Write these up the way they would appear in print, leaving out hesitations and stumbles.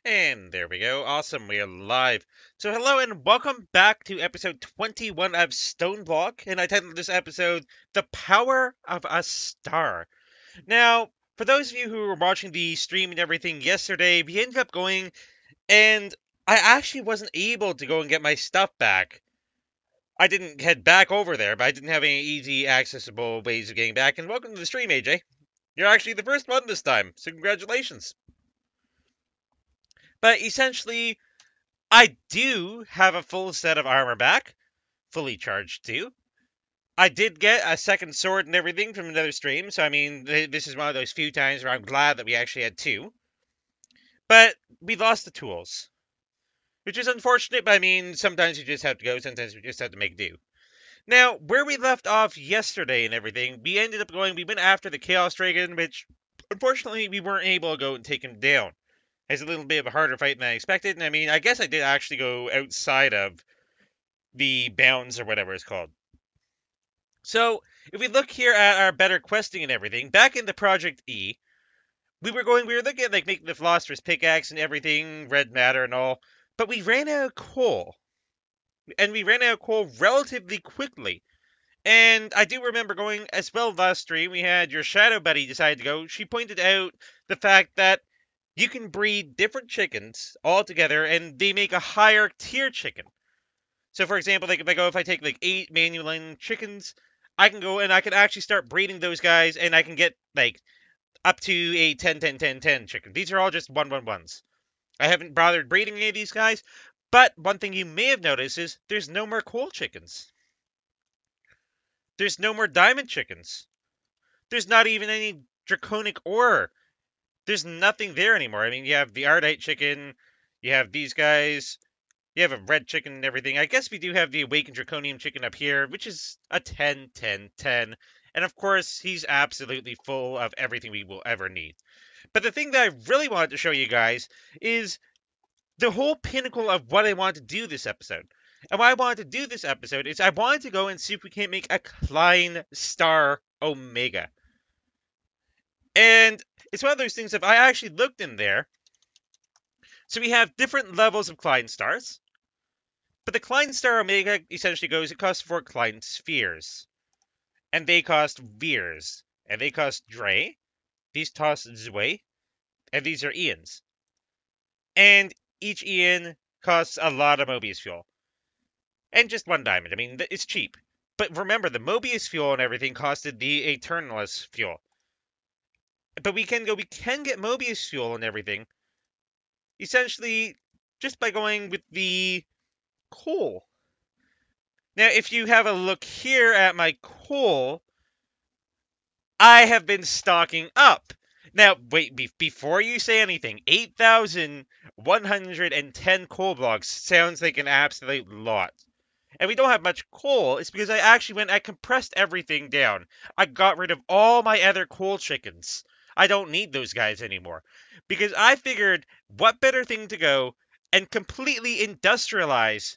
And there we go. Awesome. We are live. So, hello and welcome back to episode 21 of Stoneblock. And I titled this episode The Power of a Star. Now, for those of you who were watching the stream and everything yesterday, we ended up going and I actually wasn't able to go and get my stuff back. I didn't head back over there, but I didn't have any easy, accessible ways of getting back. And welcome to the stream, AJ. You're actually the first one this time, so congratulations. But essentially, I do have a full set of armor back, fully charged too. I did get a second sword and everything from another stream, so I mean, this is one of those few times where I'm glad that we actually had two. But we lost the tools, which is unfortunate, but I mean, sometimes you just have to go, sometimes we just have to make do. Now, where we left off yesterday and everything, we ended up we went after the Chaos Dragon, which unfortunately we weren't able to go and take him down. It's a little bit of a harder fight than I expected, and I mean, I guess I did actually go outside of the bounds or whatever it's called. So, if we look here at our better questing and everything, back into Project E, we were looking at like making the Philosopher's Pickaxe and everything, red matter and all, but we ran out of coal. And we ran out of coal relatively quickly. And I do remember going as well last stream, we had your Shadow Buddy decide to go. She pointed out the fact that you can breed different chickens all together and they make a higher tier chicken. So for example, like if I take like 8 manual chickens, I can go and I can actually start breeding those guys and I can get like up to a 10, 10, 10, 10 chicken. These are all just 1-1-1s. I haven't bothered breeding any of these guys, but one thing you may have noticed is there's no more coal chickens. There's no more diamond chickens. There's not even any draconic ore. There's nothing there anymore. I mean, you have the Ardite chicken, you have these guys, you have a red chicken and everything. I guess we do have the Awakened Draconium chicken up here, which is a 10, 10, 10. And of course, he's absolutely full of everything we will ever need. But the thing that I really wanted to show you guys is the whole pinnacle of what I want to do this episode. And what I wanted to do this episode is I wanted to go and see if we can't make a Klein Star Omega. And it's one of those things, if I actually looked in there, so we have different levels of Klein Stars. But the Klein Star Omega essentially goes, it costs 4 Klein Spheres. And they cost Veers. And they cost Dre. These cost Zwei. And these are Ians. And each Ian costs a lot of Mobius fuel. And just 1 diamond. I mean, it's cheap. But remember, the Mobius fuel and everything costed the Eternalist fuel. But we can get Mobius fuel and everything, essentially, just by going with the coal. Now, if you have a look here at my coal, I have been stocking up. Now, wait, before you say anything, 8,110 coal blocks sounds like an absolute lot. And we don't have much coal. It's because I compressed everything down. I got rid of all my other coal chickens. I don't need those guys anymore. Because I figured, what better thing to go and completely industrialize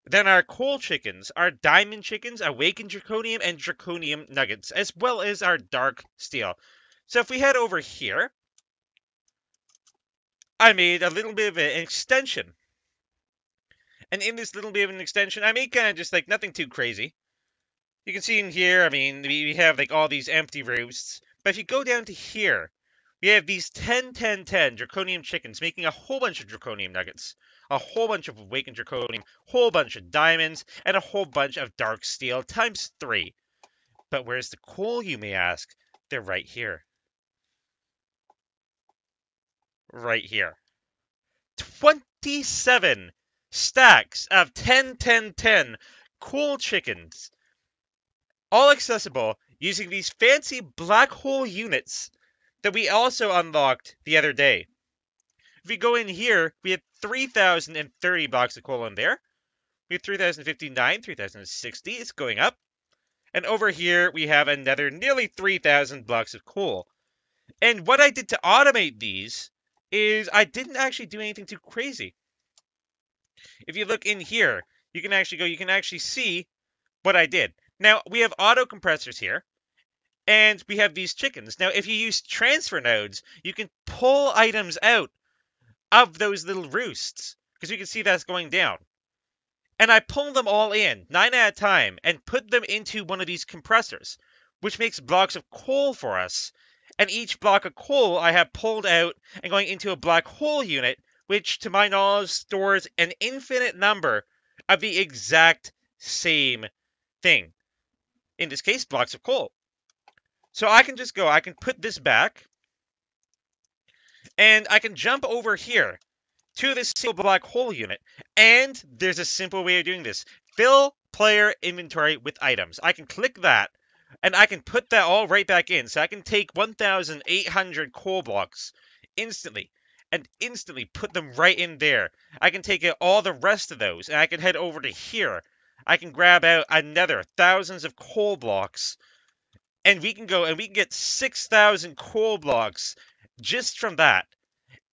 than our coal chickens, our diamond chickens, awakened draconium, and draconium nuggets, as well as our dark steel. So if we head over here, I made a little bit of an extension. And in this little bit of an extension, I made kind of just like nothing too crazy. You can see in here, I mean, we have like all these empty roosts. But if you go down to here, we have these 10, 10, 10 draconium chickens making a whole bunch of draconium nuggets, a whole bunch of awakened draconium, whole bunch of diamonds, and a whole bunch of dark steel times 3. But where's the coal, you may ask? They're right here. Right here. 27 stacks of 10, 10, 10 coal chickens. All accessible using these fancy black hole units that we also unlocked the other day. If we go in here, we have 3,030 blocks of coal in there. We have 3,059, 3,060. It's going up. And over here, we have another nearly 3,000 blocks of coal. And what I did to automate these is I didn't actually do anything too crazy. If you look in here, you can actually see what I did. Now, we have auto compressors here, and we have these chickens. Now, if you use transfer nodes, you can pull items out of those little roosts, because you can see that's going down. And I pull them all in, 9 at a time, and put them into one of these compressors, which makes blocks of coal for us. And each block of coal I have pulled out and going into a black hole unit, which, to my knowledge, stores an infinite number of the exact same thing. In this case, blocks of coal. So I can just go, I can put this back, and I can jump over here to this single black hole unit. And there's a simple way of doing this. Fill player inventory with items. I can click that, and I can put that all right back in. So I can take 1,800 coal blocks instantly, and instantly put them right in there. I can take out all the rest of those, and I can head over to here. I can grab out another thousands of coal blocks, and we can go and we can get 6,000 coal blocks just from that.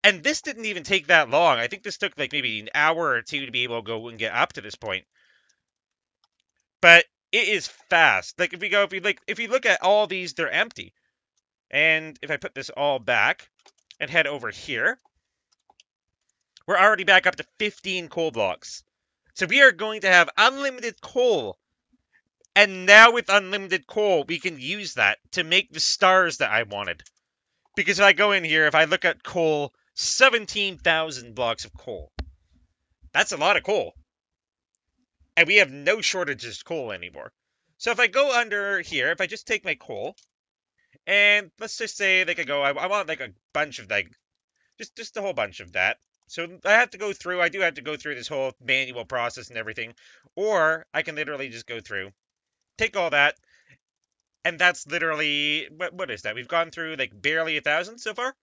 And this didn't even take that long. I think this took like maybe an hour or two to be able to go and get up to this point. But it is fast. Like if you look at all these, they're empty. And if I put this all back and head over here, we're already back up to 15 coal blocks. So we are going to have unlimited coal. And now with unlimited coal, we can use that to make the stars that I wanted. Because if I go in here, if I look at coal, 17,000 blocks of coal. That's a lot of coal. And we have no shortages of coal anymore. So if I go under here, if I just take my coal, and let's just say like I want like a bunch of like, just a whole bunch of that. So I do have to go through this whole manual process and everything. Or I can literally just go through, take all that, and that's literally, what is that? We've gone through like barely 1,000 so far?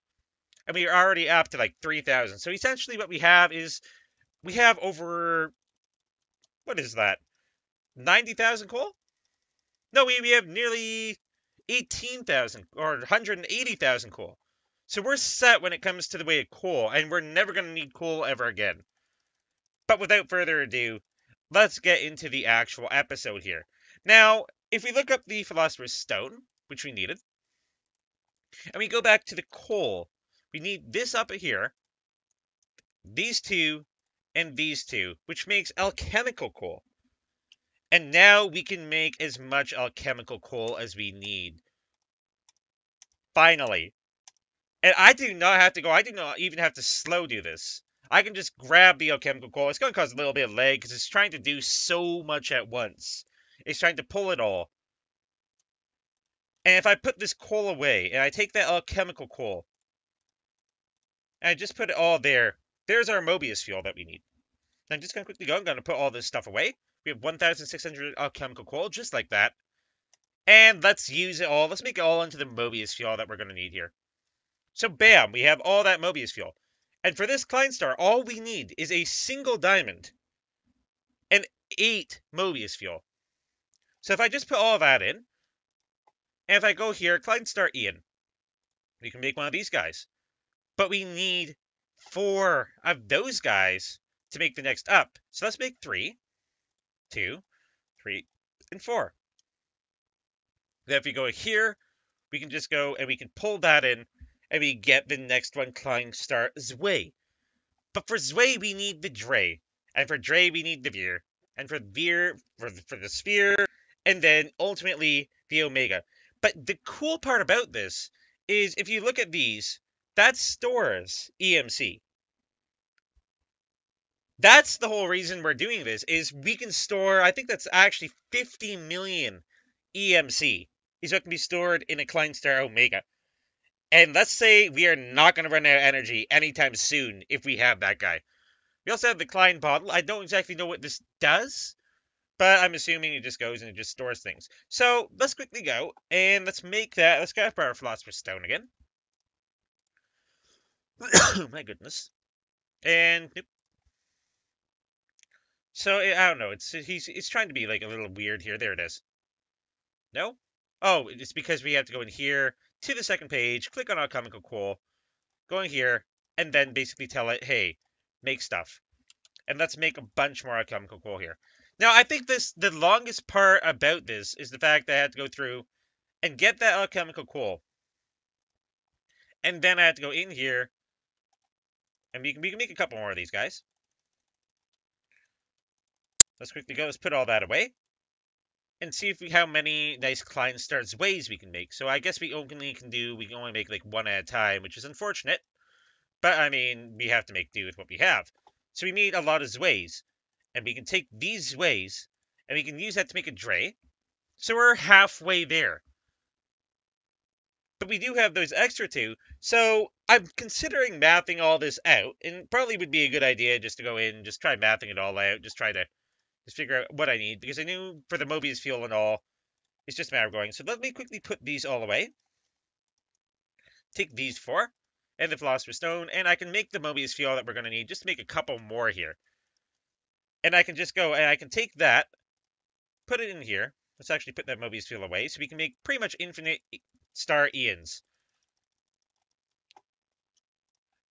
And we're already up to like 3,000. So essentially what we have is, we have over, what is that? 90,000 coal? No, we have nearly 18,000 or 180,000 coal. So we're set when it comes to the way of coal, and we're never going to need coal ever again. But without further ado, let's get into the actual episode here. Now, if we look up the Philosopher's Stone, which we needed, and we go back to the coal, we need this up here, these two, and these two, which makes alchemical coal. And now we can make as much alchemical coal as we need. Finally. And I do not even have to slow do this. I can just grab the alchemical coal. It's going to cause a little bit of lag because it's trying to do so much at once. It's trying to pull it all. And if I put this coal away, and I take that alchemical coal, and I just put it all there, there's our Mobius fuel that we need. I'm just going to quickly go. I'm going to put all this stuff away. We have 1,600 alchemical coal, just like that. And let's use it all. Let's make it all into the Mobius fuel that we're going to need here. So bam, we have all that Mobius fuel. And for this Klein Star, all we need is a single diamond and 8 Mobius fuel. So if I just put all that in, and if I go here, Klein Star Ian, we can make one of these guys. But we need 4 of those guys to make the next up. So let's make 3, 2, 3, and 4. Then if we go here, we can just go and we can pull that in, and we get the next one, Klein Star Zwei. But for Zwei, we need the Dre. And for Dre, we need the Veer. And for Veer, for the Sphere, and then ultimately the Omega. But the cool part about this is if you look at these, that stores EMC. That's the whole reason we're doing this, is we can store, I think that's actually 50 million EMC is what can be stored in a Klein Star Omega. And let's say we are not going to run out of energy anytime soon if we have that guy. We also have the Klein bottle. I don't exactly know what this does, but I'm assuming it just goes and it just stores things. So let's quickly go and let's make that. Let's get up our Philosopher's Stone again. My goodness. And nope. So I don't know. He's trying to be like a little weird here. There it is. No? Oh, it's because we have to go in here to the second page, click on alchemical coal, go in here, and then basically tell it, hey, make stuff. And let's make a bunch more alchemical coal here. Now, I think the longest part about this is the fact that I had to go through and get that alchemical coal. And then I had to go in here And we can make a couple more of these guys. Let's quickly go. Let's put all that away. And see if we how many nice Klein Star ways we can make. So I guess we can only make like one at a time, which is unfortunate. But I mean, we have to make do with what we have. So we made a lot of Zways. And we can take these Zways, and we can use that to make a Dre. So we're halfway there. But we do have those extra two. So I'm considering mathing all this out. And probably would be a good idea just to go in, just try mathing it all out. Just try to just figure out what I need. Because I knew for the Mobius fuel and all, it's just a matter of going. So let me quickly put these all away. Take these four. And the Philosopher's Stone. And I can make the Mobius fuel that we're going to need. Just to make a couple more here. And I can just go, and I can take that, put it in here. Let's actually put that Mobius fuel away, so we can make pretty much infinite star Ians.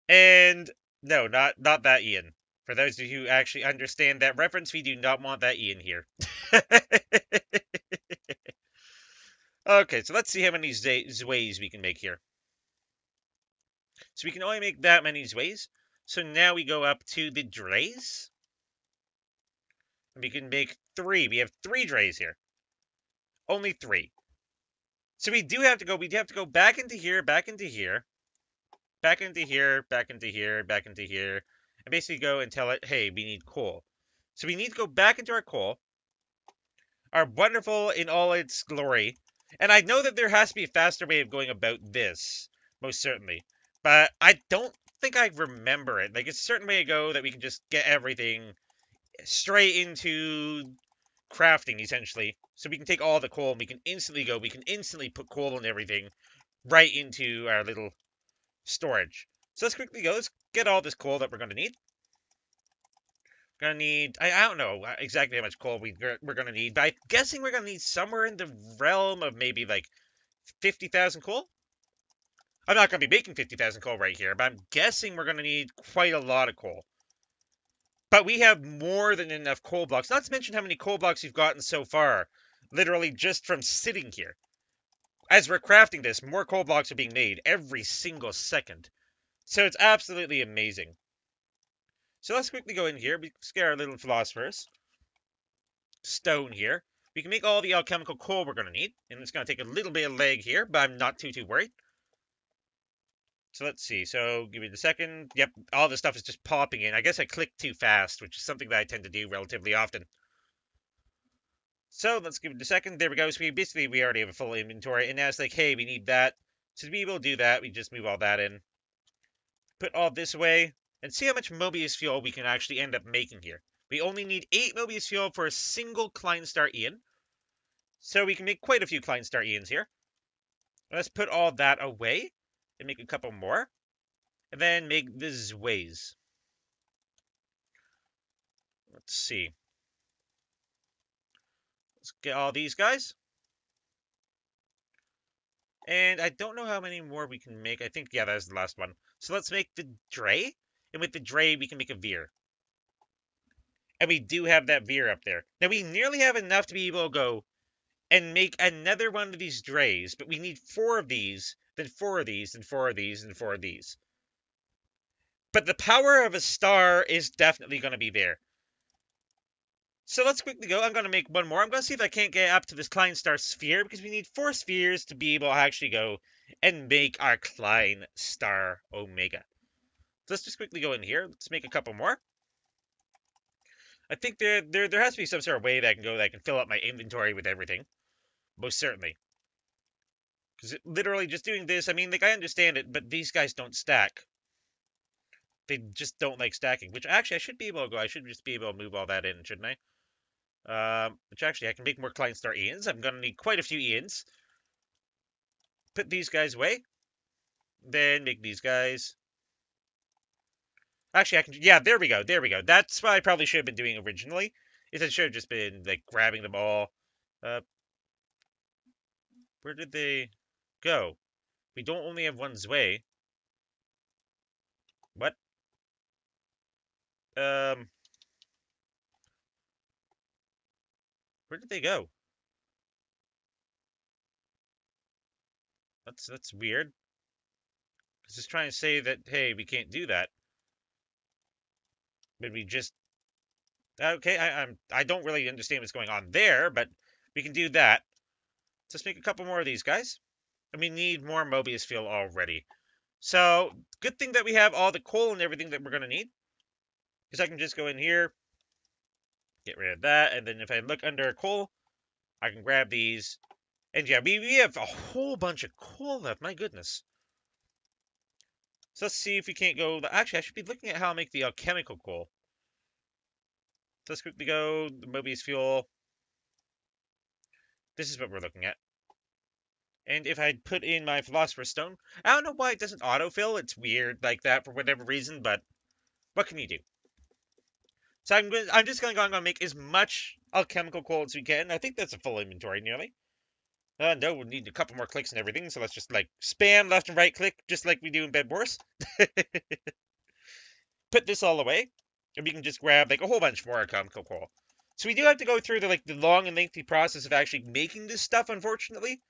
And no, not that Ian. For those of you who actually understand that reference, we do not want that Ian here. Okay, so let's see how many Zways we can make here. So we can only make that many Zways. So now we go up to the Drays. And we can make 3. We have 3 Drays here. Only 3. So we do have to go back into here, back into here, back into here, back into here, back into here, and basically go and tell it, hey, we need coal. So we need to go back into our coal, our wonderful in all its glory. And I know that there has to be a faster way of going about this, most certainly. But I don't think I remember it. Like, it's a certain way to go that we can just get everything straight into crafting, essentially. So we can take all the coal and we can instantly put coal and everything right into our little storage. So let's quickly go. Let's get all this coal that we're going to need. Gonna need, I don't know exactly how much coal we're gonna need, but I'm guessing we're gonna need somewhere in the realm of maybe like 50,000 coal. I'm not gonna be making 50,000 coal right here, but I'm guessing we're gonna need quite a lot of coal. But we have more than enough coal blocks, not to mention how many coal blocks we've gotten so far, literally just from sitting here. As we're crafting this, more coal blocks are being made every single second. So it's absolutely amazing. So let's quickly go in here. We scare our little philosophers. Stone here. We can make all the alchemical coal we're going to need. And it's going to take a little bit of lag here, but I'm not too worried. So let's see. So give me the second. Yep, all this stuff is just popping in. I guess I clicked too fast, which is something that I tend to do relatively often. So let's give it a second. There we go. So we already have a full inventory. And now it's like, hey, we need that. So to be able to do that, we just move all that in. Put all this away. And see how much Mobius fuel we can actually end up making here. We only need 8 Mobius fuel for a single Klein Star Ian. So we can make quite a few Klein Star Ians here. Let's put all that away and make a couple more. And then make the Zways. Let's see. Let's get all these guys. And I don't know how many more we can make. I think, yeah, that's the last one. So let's make the Dre. And with the Dre, we can make a Veer. And we do have that Veer up there. Now, we nearly have enough to be able to go and make another one of these Dre's. But we need 4 of these, then 4 of these, then 4 of these, and 4 of these. But the power of a star is definitely going to be there. So let's quickly go. I'm going to make one more. I'm going to see if I can't get up to this Klein Star sphere, because we need 4 spheres to be able to actually go and make our Klein Star Omega. So let's just quickly go in here. Let's make a couple more. I think there has to be some sort of way that I can go that I can fill up my inventory with everything. Most certainly. Because literally just doing this, I mean, like, I understand it, but these guys don't stack. They just don't like stacking, which actually I should be able to go. I should just be able to move all that in, shouldn't I? Which actually, I can make more Klein Star Ians. I'm going to need quite a few Ians. Put these guys away. Then make these guys. Actually, I can... Yeah, there we go. There we go. That's what I probably should have been doing originally. Is I should have just been, like, grabbing them all. Where did they go? We don't only have one Zwei. What? Where did they go? That's weird. It's just trying to say that, hey, we can't do that. But we just okay. I don't really understand what's going on there, but we can do that. Let's make a couple more of these guys, and we need more Mobius fuel already. So good thing that we have all the coal and everything that we're gonna need, because I can just go in here, get rid of that, and then if I look under coal, I can grab these. And yeah, we have a whole bunch of coal left. My goodness. So let's see if we can't go. Actually, I should be looking at how I make the alchemical coal. So let's quickly go the Mobius fuel. This is what we're looking at. And if I put in my Philosopher's Stone, I don't know why it doesn't autofill. It's weird like that for whatever reason, but what can you do? So I'm just going to make as much alchemical coal as we can. I think that's a full inventory nearly. No, we'll need a couple more clicks and everything, so let's just like spam left and right click, just like we do in Bed Wars. Put this all away, and we can just grab like a whole bunch more alchemical coal. So we do have to go through the long and lengthy process of actually making this stuff, unfortunately.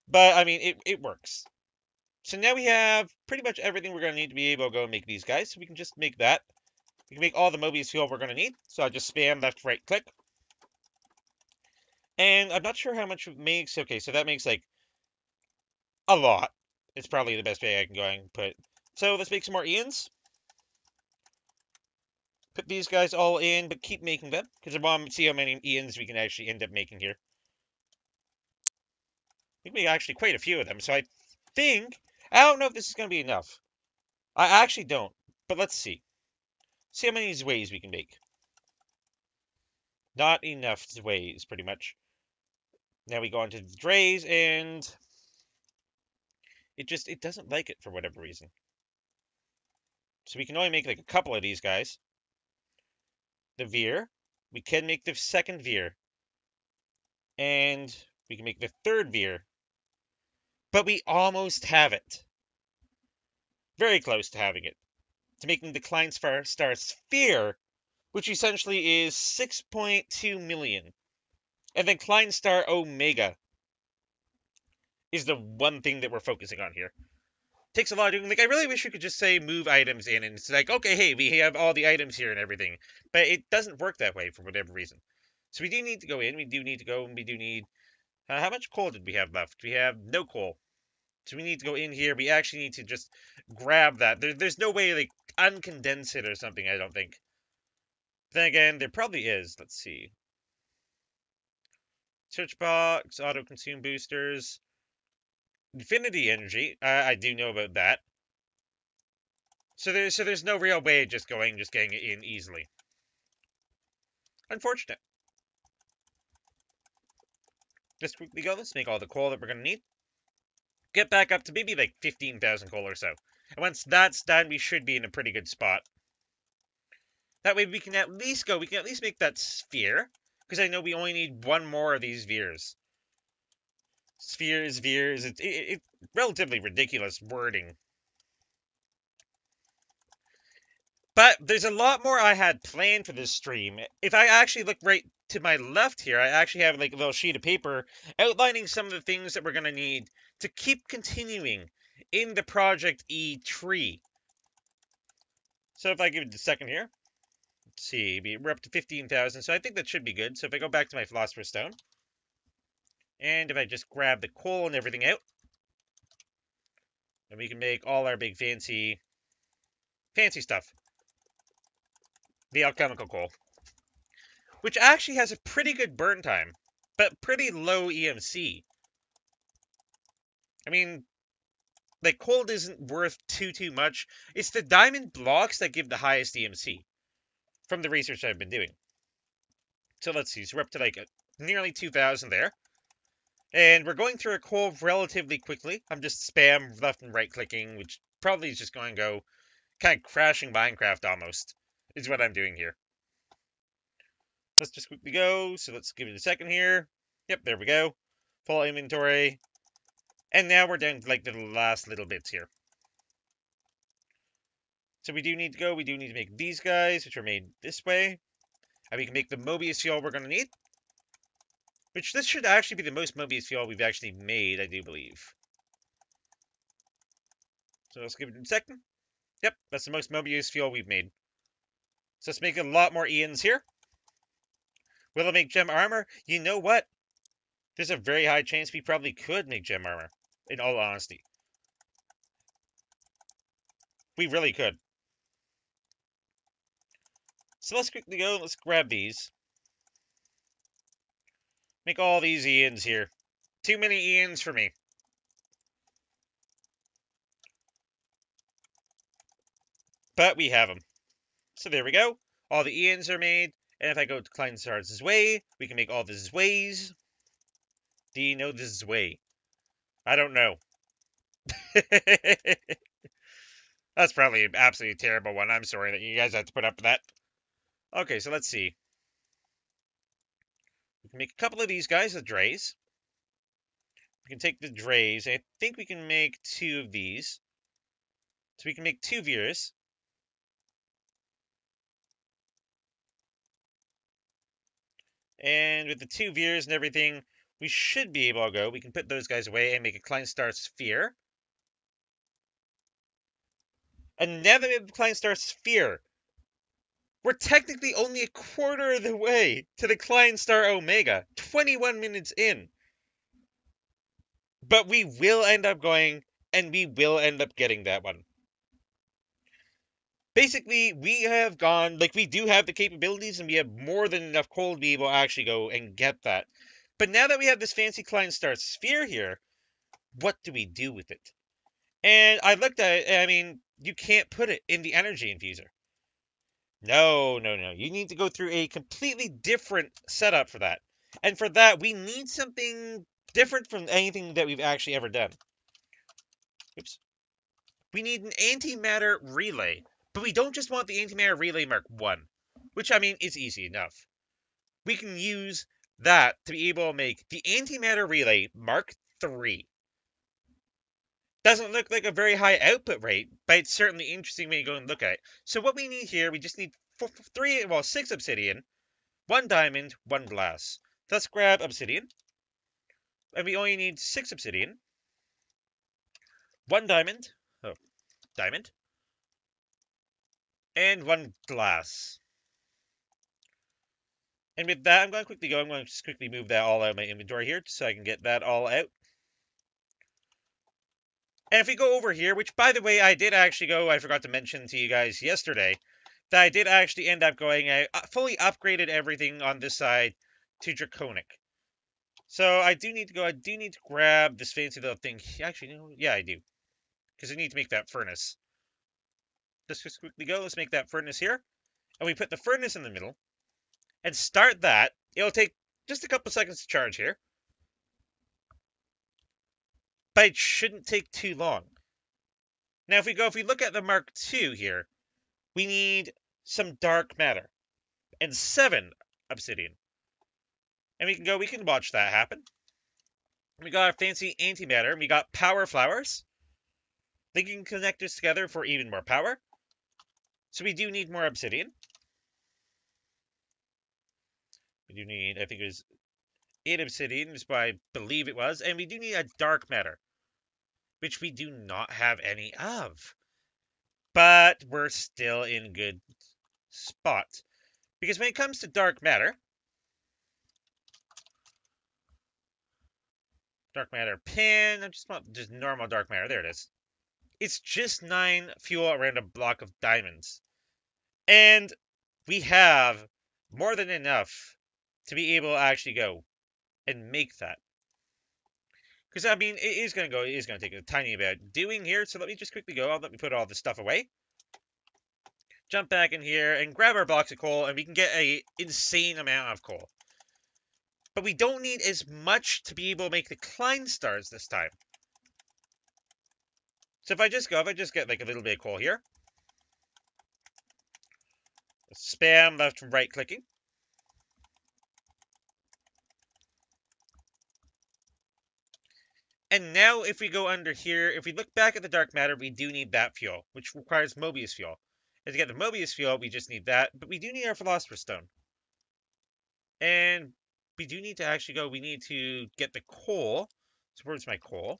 But I mean, it works. So now we have pretty much everything we're going to need to be able to go and make these guys. So we can just make that. We can make all the Mobius fuel we're going to need. So I just spam left, right, click. And I'm not sure how much it makes. Okay, so that makes like a lot. It's probably the best way I can go and put. So let's make some more Ians. Put these guys all in, but keep making them. Because I want to see how many Ians we can actually end up making here. We can make actually quite a few of them. So I think, I don't know if this is going to be enough. I actually don't. But let's see. See how many ways we can make. Not enough ways, pretty much. Now we go on to the drays, and it doesn't like it for whatever reason. So we can only make like a couple of these guys. The veer. We can make the second veer. And we can make the third veer. But we almost have it. Very close to having it. To making the Klein Star Sphere, which essentially is 6.2 million. And then Klein Star Omega is the one thing that we're focusing on here. Takes a lot of doing. Like, I really wish you could just say move items in, and it's like, okay, hey, we have all the items here and everything. But it doesn't work that way for whatever reason. So we do need to go in. We do need to go, and we do need... how much coal did we have left? We have no coal. So we need to go in here. We actually need to just grab that. There's no way, like, uncondense it or something, I don't think. Then again, there probably is. Let's see. Search box, auto-consume boosters. Infinity energy. I do know about that. So there's no real way of just getting it in easily. Unfortunate. Let's quickly go. Let's make all the coal that we're going to need. Get back up to maybe like 15,000 coal or so. And once that's done, we should be in a pretty good spot. That way we can at least go. We can at least make that sphere. Because I know we only need one more of these veers. Spheres, veers. It's relatively ridiculous wording. But there's a lot more I had planned for this stream. If I actually look right to my left here, I actually have like a little sheet of paper outlining some of the things that we're going to need to keep continuing in the Project E tree. So if I give it a second here, let's see, we're up to 15,000, so I think that should be good. So if I go back to my Philosopher's Stone, and if I just grab the coal and everything out, then we can make all our big fancy stuff. The alchemical coal. Which actually has a pretty good burn time, but pretty low EMC. I mean, like, coal isn't worth too much. It's the diamond blocks that give the highest EMC, from the research I've been doing. So let's see, so we're up to like nearly 2,000 there. And we're going through a coal relatively quickly. I'm just spam left and right clicking, which probably is just going to go kind of crashing Minecraft almost, is what I'm doing here. Let's just quickly go. So let's give it a second here. Yep, there we go. Full inventory. And now we're down to like the last little bits here. So we do need to go. We do need to make these guys, which are made this way. And we can make the Mobius fuel we're going to need. Which this should actually be the most Mobius fuel we've actually made, I do believe. So let's give it a second. Yep, that's the most Mobius fuel we've made. So let's make a lot more Ians here. Will it make gem armor? You know what? There's a very high chance we probably could make gem armor, in all honesty. We really could. So let's quickly go, let's grab these. Make all these Ians here. Too many Ians for me. But we have them. So there we go. All the Ians are made. And if I go to Klein Star's way, we can make all the Zways. Do you know the Zway? I don't know. That's probably an absolutely terrible one. I'm sorry that you guys have to put up with that. Okay, so let's see. We can make a couple of these guys, the Drays. We can take the Drays. I think we can make 2 of these. So we can make 2 Veers. And with the 2 Veers and everything, we should be able to go. We can put those guys away and make a Klein Star Sphere. And now that we have the Klein Star Sphere, we're technically only a quarter of the way to the Klein Star Omega. 21 minutes in. But we will end up going, and we will end up getting that one. Basically, we have gone, like, we do have the capabilities, and we have more than enough coal to be able to actually go and get that. But now that we have this fancy Klein Star Sphere here, what do we do with it? And I looked at it, I mean, you can't put it in the energy infuser. No, no, no. You need to go through a completely different setup for that. And for that, we need something different from anything that we've actually ever done. Oops. We need an antimatter relay. But we don't just want the antimatter relay Mark 1, which, I mean, is easy enough. We can use that to be able to make the antimatter relay Mark 3. Doesn't look like a very high output rate, but it's certainly interesting when you go and look at it. So what we need here, we just need 6 obsidian, 1 diamond, 1 glass. Let's grab obsidian. And we only need 6 obsidian, 1 diamond, diamond, and 1 glass. And with that, I'm going to quickly go. I'm going to just quickly move that all out of my inventory here so I can get that all out. And if we go over here, which, by the way, I did actually go, I forgot to mention to you guys yesterday, that I did actually end up going, I fully upgraded everything on this side to Draconic. So I do need to go, I do need to grab this fancy little thing. Actually, no, yeah, I do. Because I need to make that furnace. Let's just quickly go, let's make that furnace here. And we put the furnace in the middle. And start that. It'll take just a couple seconds to charge here. But it shouldn't take too long. Now, if we look at the Mark II here, we need some dark matter and 7 obsidian. And we can watch that happen. We got our fancy antimatter, and we got power flowers. They can connect us together for even more power. So we do need more obsidian. We do need, I think it was 8 obsidian, is what I believe it was. And we do need a dark matter, which we do not have any of. But we're still in good spot. Because when it comes to dark matter pin, I just want just normal dark matter, there it is. It's just 9 fuel around a block of diamonds. And we have more than enough to be able to actually go and make that. Because, I mean, it is going to take a tiny bit of doing here. So let me just quickly go. Let me put all this stuff away. Jump back in here and grab our blocks of coal. And we can get an insane amount of coal. But we don't need as much to be able to make the Klein Stars this time. So if I just get like a little bit of coal here. Spam left and right clicking. And now if we go under here, if we look back at the dark matter, we do need that fuel, which requires Mobius fuel. And to get the Mobius fuel, we just need that, but we do need our Philosopher's Stone. And we do need to actually go, we need to get the coal. So where's my coal?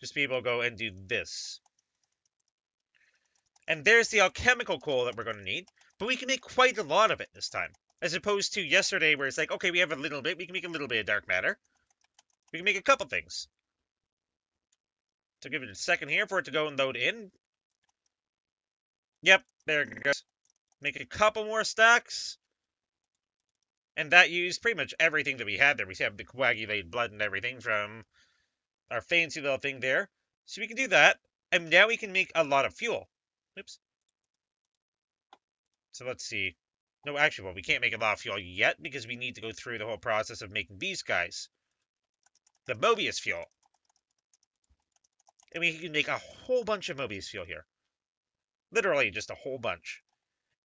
Just be able to go and do this. And there's the alchemical coal that we're going to need. But we can make quite a lot of it this time. As opposed to yesterday where it's like, okay, we have a little bit. We can make a little bit of dark matter. We can make a couple things. So give it a second here for it to go and load in. Yep, there it goes. Make a couple more stacks. And that used pretty much everything that we had there. We have the coagulated blood and everything from our fancy little thing there. So we can do that. And now we can make a lot of fuel. Oops. So let's see. No, actually, well, we can't make a lot of fuel yet because we need to go through the whole process of making these guys. The Mobius fuel. And we can make a whole bunch of Mobius fuel here. Literally just a whole bunch.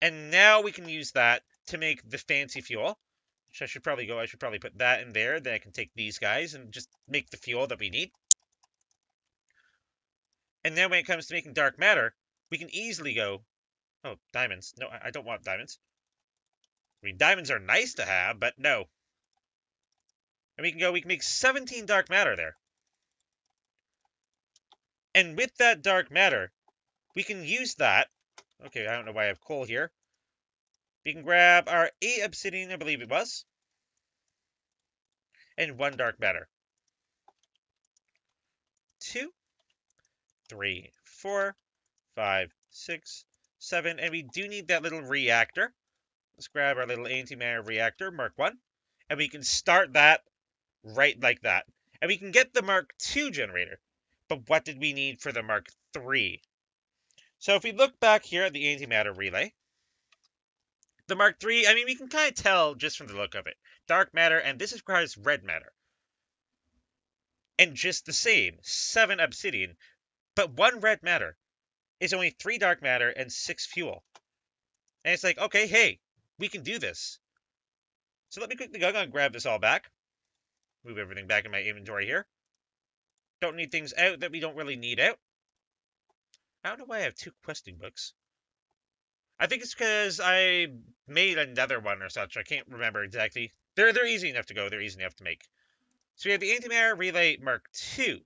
And now we can use that to make the fancy fuel. Which I should probably put that in there. Then I can take these guys and just make the fuel that we need. And then when it comes to making dark matter, we can easily go... Oh, diamonds. No, I don't want diamonds. I mean, diamonds are nice to have, but no. And we can make 17 dark matter there. And with that dark matter, we can use that. Okay, I don't know why I have coal here. We can grab our 8 obsidian, I believe it was. And 1 dark matter. 2, 3, 4, 5, 6, 7. And we do need that little reactor. Let's grab our little antimatter reactor, Mark 1. And we can start that right like that. And we can get the Mark 2 generator. But what did we need for the Mark 3? So if we look back here at the antimatter relay, the Mark III, I mean, we can kind of tell just from the look of it. Dark matter, and this requires red matter. And just the same, 7 obsidian, but 1 red matter is only 3 dark matter and 6 fuel. And it's like, okay, hey, we can do this. So let me quickly go and grab this all back. Move everything back in my inventory here. Don't need things out that we don't really need out. I don't know why I have 2 questing books. I think it's because I made another one or such. I can't remember exactly. They're easy enough to go. They're easy enough to make. So we have the antimatter relay Mark II.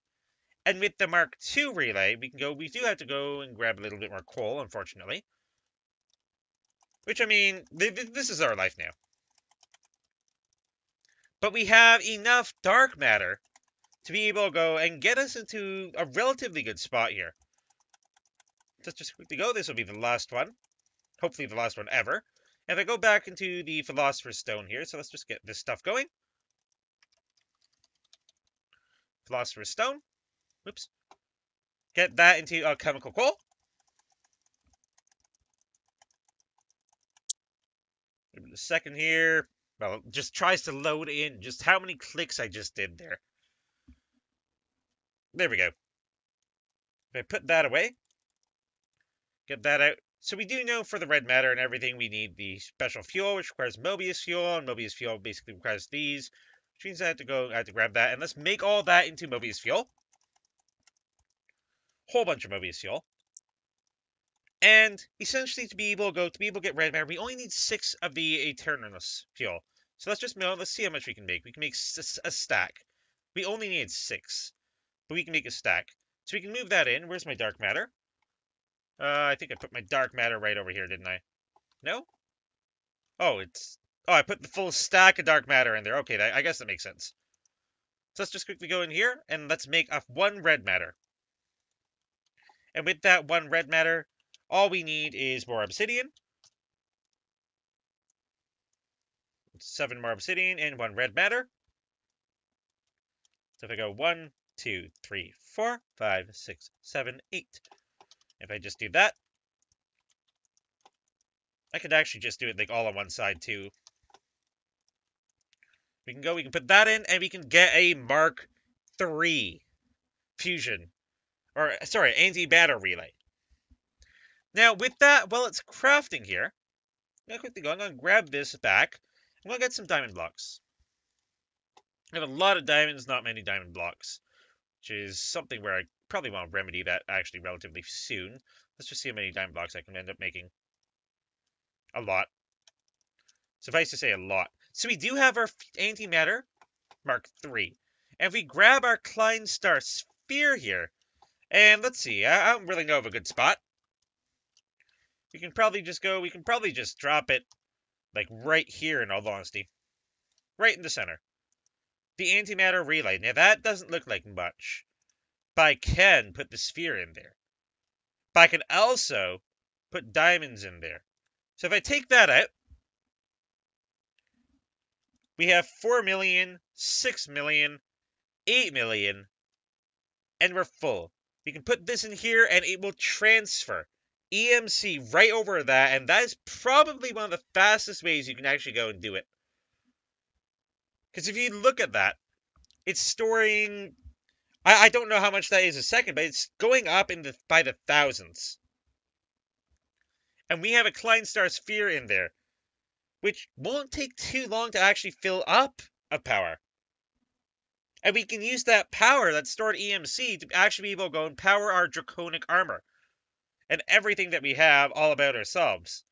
And with the Mark II relay, we do have to go and grab a little bit more coal, unfortunately. Which, I mean, this is our life now. But we have enough dark matter to be able to go and get us into a relatively good spot here. Let's just quickly go. This will be the last one. Hopefully the last one ever. If I go back into the Philosopher's Stone here, so let's just get this stuff going. Philosopher's Stone. Whoops. Get that into alchemical coal. Give it a second here. Well, it just tries to load in. Just how many clicks I just did there. There we go. If I put that away, get that out. So we do know for the red matter and everything, we need the special fuel, which requires Mobius fuel, and Mobius fuel basically requires these, which means I have to grab that, and let's make all that into Mobius fuel. Whole bunch of Mobius fuel. And essentially to be able to get red matter, we only need 6 of the Eternalist fuel. So let's see how much we can make. We can make a stack. We only need 6, but we can make a stack. So we can move that in. Where's my dark matter? I think I put my dark matter right over here, didn't I? No? Oh, I put the full stack of dark matter in there. Okay, I guess that makes sense. So let's just quickly go in here, and let's make 1 red matter. And with that 1 red matter, all we need is more obsidian. 7 more obsidian and 1 red matter. So if I go 1, 2, 3, 4, 5, 6, 7, 8. If I just do that, I could actually just do it like all on one side too. We can put that in, and we can get a Mark III fusion. Or, sorry, anti-matter relay. Now, with that, while it's crafting here, I'm going to grab this back. I'm going to get some diamond blocks. I have a lot of diamonds, not many diamond blocks, which is something where I probably want to remedy that actually relatively soon. Let's just see how many diamond blocks I can end up making. A lot. Suffice to say, a lot. So we do have our antimatter Mark III. And if we grab our Klein Star sphere here, and let's see, I don't really know of a good spot. we can probably just drop it, like, right here, in all honesty. Right in the center. The antimatter relay. Now, that doesn't look like much, but I can put the sphere in there. But I can also put diamonds in there. So if I take that out, we have 4 million, 6 million, 8 million, and we're full. We can put this in here, and it will transfer EMC right over that, and that is probably one of the fastest ways you can actually go and do it. Because if you look at that, it's storing... I don't know how much that is a second, but it's going up by the thousands. And we have a Klein Star sphere in there, which won't take too long to actually fill up a power. And we can use that power, that stored EMC, to actually be able to go and power our draconic armor. And everything that we have all about ourselves.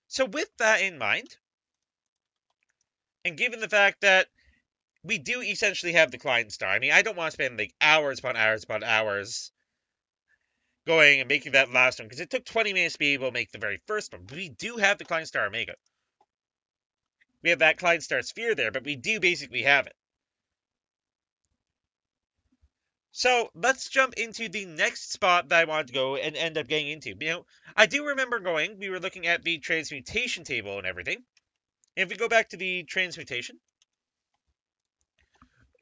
So with that in mind, and given the fact that we do essentially have the Klein Star, I mean, I don't want to spend like hours upon hours upon hours going and making that last one, because it took 20 minutes to be able to make the very first one. But we do have the Klein Star Omega. We have that Klein Star Sphere there, but we do basically have it. So let's jump into the next spot that I wanted to go and end up getting into. You know, I do remember we were looking at the transmutation table and everything. And if we go back to the transmutation,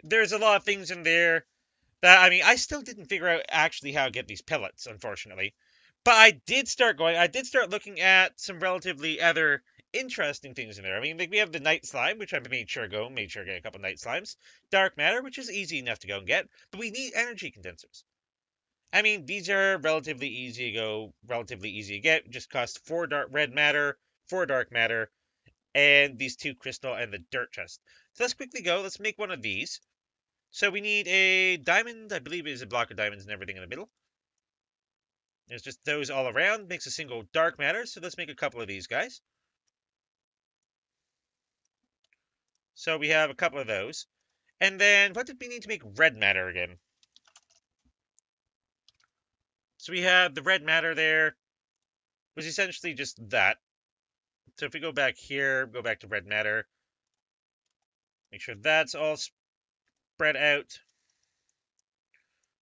there's a lot of things in there that, I mean, I still didn't figure out actually how to get these pellets, unfortunately. But I did start looking at some relatively other interesting things in there. I mean, like, we have the night slime, which I made sure to get a couple night slimes. Dark matter, which is easy enough to go and get, but we need energy condensers. I mean, these are relatively easy to get. Just cost 4 red matter, 4 dark matter, and these 2 crystal and the dirt chest. So let's quickly go. Let's make one of these. So we need a diamond. I believe it is a block of diamonds and everything in the middle. There's just those all around. Makes a single dark matter. So let's make a couple of these guys. So we have a couple of those. And then what did we need to make red matter again? So we have the red matter there. Was essentially just that. So if we go back here, go back to red matter. Make sure that's all spread out.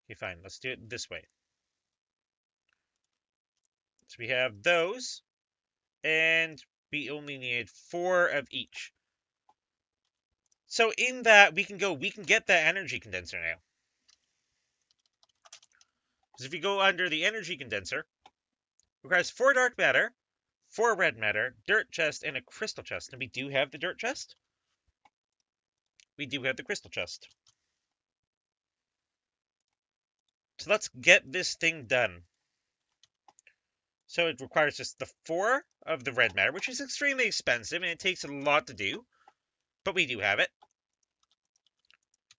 Okay, fine. Let's do it this way. So we have those. And we only need 4 of each. So in that, we can get that energy condenser now. Because if you go under the energy condenser, it requires 4 dark matter, 4 red matter, dirt chest, and a crystal chest. And we do have the dirt chest. We do have the crystal chest. So let's get this thing done. So it requires just the 4 of the red matter, which is extremely expensive, and it takes a lot to do. But we do have it.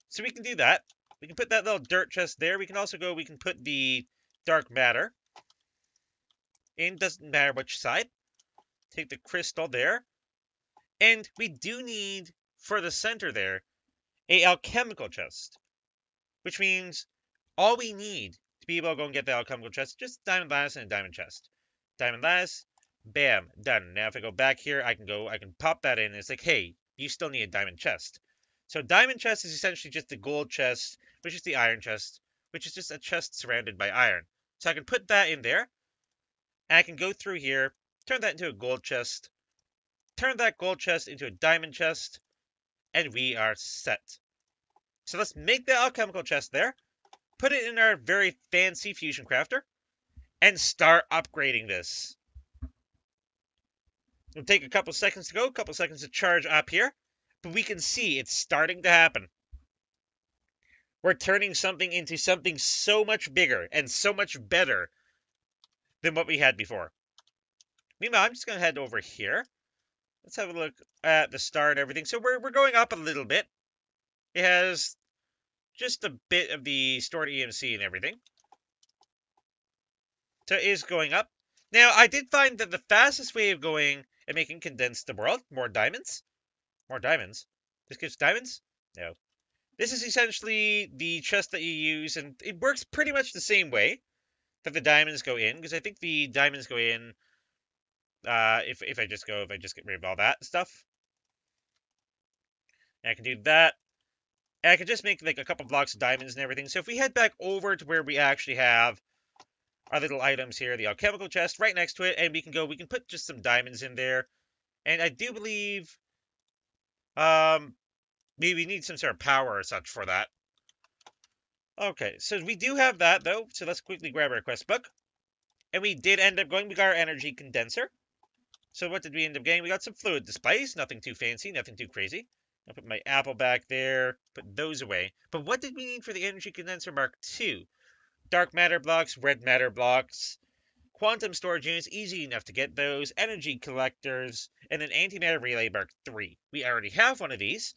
So we can do that. We can put that little dirt chest there. We can also we can put the dark matter in. Doesn't matter which side. Take the crystal there. And we do need, for the center there, a alchemical chest. Which means all we need to be able to go and get the alchemical chest, just diamond lattice and a diamond chest. Diamond lattice, bam, done. Now if I go back here, I can pop that in, and it's like, hey, you still need a diamond chest. So diamond chest is essentially just the gold chest, which is the iron chest, which is just a chest surrounded by iron. So I can put that in there, and I can go through here, turn that into a gold chest, turn that gold chest into a diamond chest, and we are set. So let's make the alchemical chest there, put it in our very fancy fusion crafter, and start upgrading this. It'll take a couple seconds to go, a couple seconds to charge up here, but we can see it's starting to happen. We're turning something into something so much bigger and so much better than what we had before. Meanwhile, I'm just going to head over here. Let's have a look at the star and everything. So we're going up a little bit. It has just a bit of the stored EMC and everything. So it is going up. Now, I did find that the fastest way of going and making condensed the world, more diamonds. More diamonds? This gives diamonds? No. This is essentially the chest that you use, and it works pretty much the same way. that the diamonds go in, because I think the diamonds go in, if I just get rid of all that stuff. And I can do that. And I can just make like a couple blocks of diamonds and everything. So if we head back over to where we actually have our little items here, the alchemical chest right next to it, and we can put just some diamonds in there. And I do believe, um, we need some sort of power or such for that. Okay, so we do have that though. So let's quickly grab our quest book. And we did end up going, we got our energy condenser. So what did we end up getting? We got some fluid displays, nothing too fancy, nothing too crazy. I'll put my apple back there, put those away. But what did we need for the energy condenser Mark II? Dark matter blocks, red matter blocks, quantum storage units, easy enough to get those, energy collectors, and an antimatter relay Mark III. We already have one of these.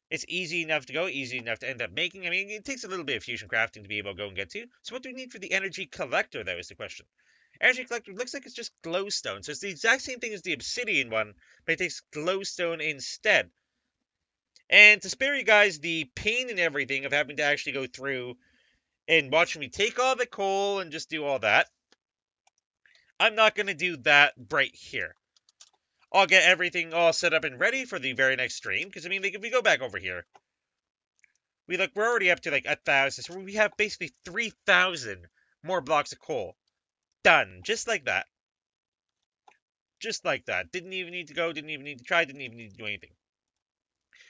It's easy enough to go, easy enough to end up making. I mean, it takes a little bit of fusion crafting to be able to go and get to. So what do we need for the energy collector, though, is the question. Energy collector looks like it's just glowstone. So it's the exact same thing as the obsidian one, but it takes glowstone instead. And to spare you guys the pain and everything of having to actually go through and watching me take all the coal and just do all that, I'm not going to do that right here. I'll get everything all set up and ready for the very next stream. Because, I mean, like, if we go back over here, we're already up to, like, 1,000. So we have basically 3,000 more blocks of coal. Done. Just like that. Just like that. Didn't even need to go, didn't even need to try, didn't even need to do anything.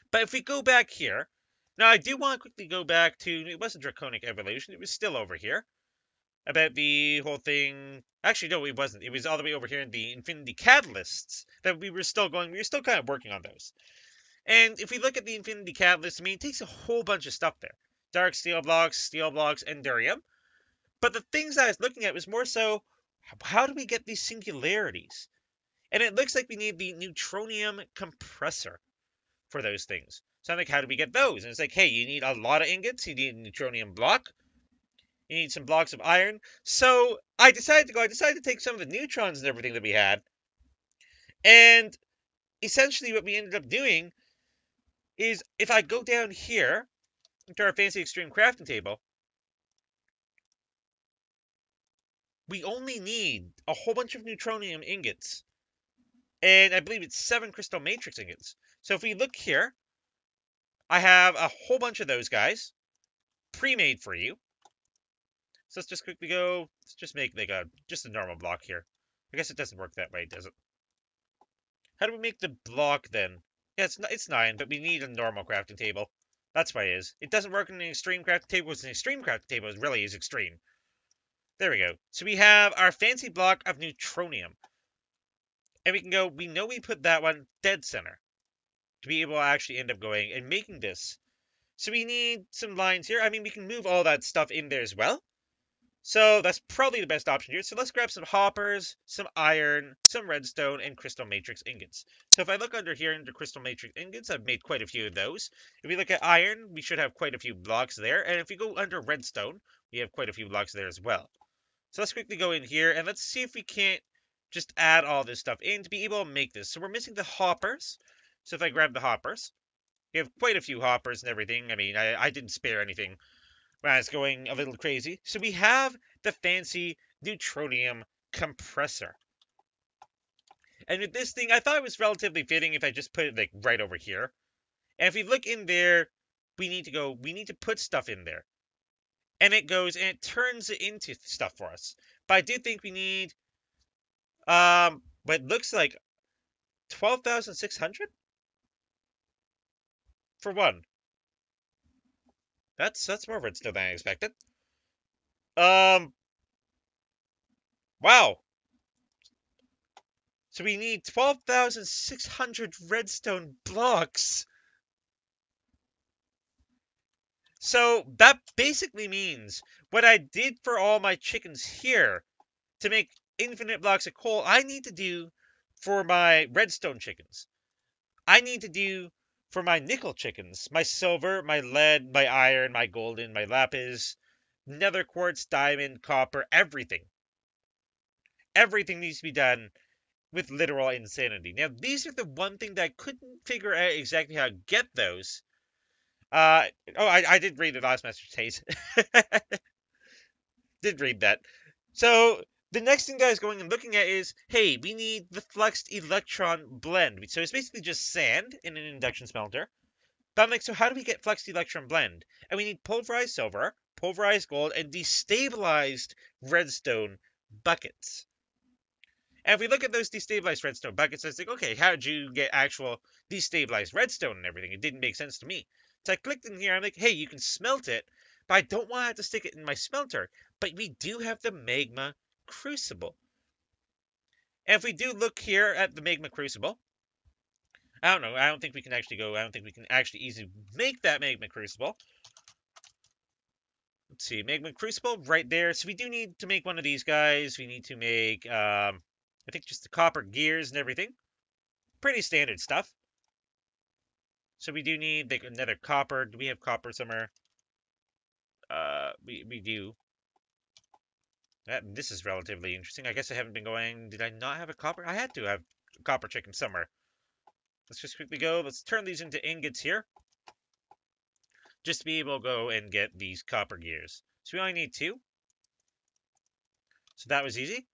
But if we go back here, now I do want to quickly go back to, it wasn't Draconic Evolution, it was still over here. About the whole thing. Actually, no, it wasn't. It was all the way over here in the Infinity Catalysts that we were still kind of working on those. And if we look at the Infinity Catalyst, I mean, it takes a whole bunch of stuff there. Dark steel blocks, Endurium. But the things I was looking at was more so, how do we get these singularities? And it looks like we need the neutronium compressor for those things. So I'm like, how do we get those? And it's like, hey, you need a lot of ingots. You need a neutronium block. You need some blocks of iron. So I decided to take some of the neutrons and everything that we had. And essentially what we ended up doing is if I go down here into our fancy extreme crafting table, we only need a whole bunch of neutronium ingots. And I believe it's 7 crystal matrix ingots. So if we look here, I have a whole bunch of those guys pre-made for you. So let's just quickly go, let's just make like just a normal block here. I guess it doesn't work that way, does it? How do we make the block then? Yeah, it's 9, but we need a normal crafting table. That's why it is. It doesn't work in an extreme crafting table. It's an extreme crafting table. It really is extreme. There we go. So we have our fancy block of neutronium. And we can go, we know we put that one dead center to be able to actually end up going and making this. So we need some lines here. I mean, we can move all that stuff in there as well. So that's probably the best option here. So let's grab some hoppers, some iron, some redstone, and crystal matrix ingots. So if I look under here into crystal matrix ingots, I've made quite a few of those. If we look at iron, we should have quite a few blocks there. And if we go under redstone, we have quite a few blocks there as well. So let's quickly go in here and let's see if we can't just add all this stuff in to be able to make this. So we're missing the hoppers. So if I grab the hoppers, we have quite a few hoppers and everything. I mean, I didn't spare anything when I was going a little crazy. So we have the fancy neutronium compressor. And with this thing, I thought it was relatively fitting if I just put it like right over here. And if we look in there, we need to put stuff in there. And it goes and it turns it into stuff for us. But I do think we need what looks like 12,600 for one. That's more redstone than I expected. Wow. So we need 12,600 redstone blocks. So that basically means what I did for all my chickens here to make infinite blocks of coal, I need to do for my redstone chickens. I need to do for my nickel chickens, my silver, my lead, my iron, my golden, my lapis, nether quartz, diamond, copper, everything. Everything needs to be done with literal insanity. Now, these are the one thing that I couldn't figure out exactly how to get those. I did read the last Master's Taste. Did read that. So the next thing that I was going and looking at is, hey, we need the fluxed electron blend. So it's basically just sand in an induction smelter. But I'm like, so how do we get fluxed electron blend? And we need pulverized silver, pulverized gold, and destabilized redstone buckets. And if we look at those destabilized redstone buckets, I was like, okay, how did you get actual destabilized redstone and everything? It didn't make sense to me. So I clicked in here. I'm like, hey, you can smelt it, but I don't want to have to stick it in my smelter. But we do have the magma crucible. And if we do look here at the magma crucible, I don't know. I don't think we can actually go. I don't think we can actually easily make that magma crucible. Let's see, magma crucible right there. So we do need to make one of these guys. We need to make, I think, just the copper gears and everything. Pretty standard stuff. So we do need like another copper. Do we have copper somewhere? We do. This is relatively interesting. I guess I haven't been going. Did I not have a copper? I had to have a copper chicken somewhere. Let's just quickly go. Let's turn these into ingots here, just to be able to go and get these copper gears. So we only need 2. So that was easy.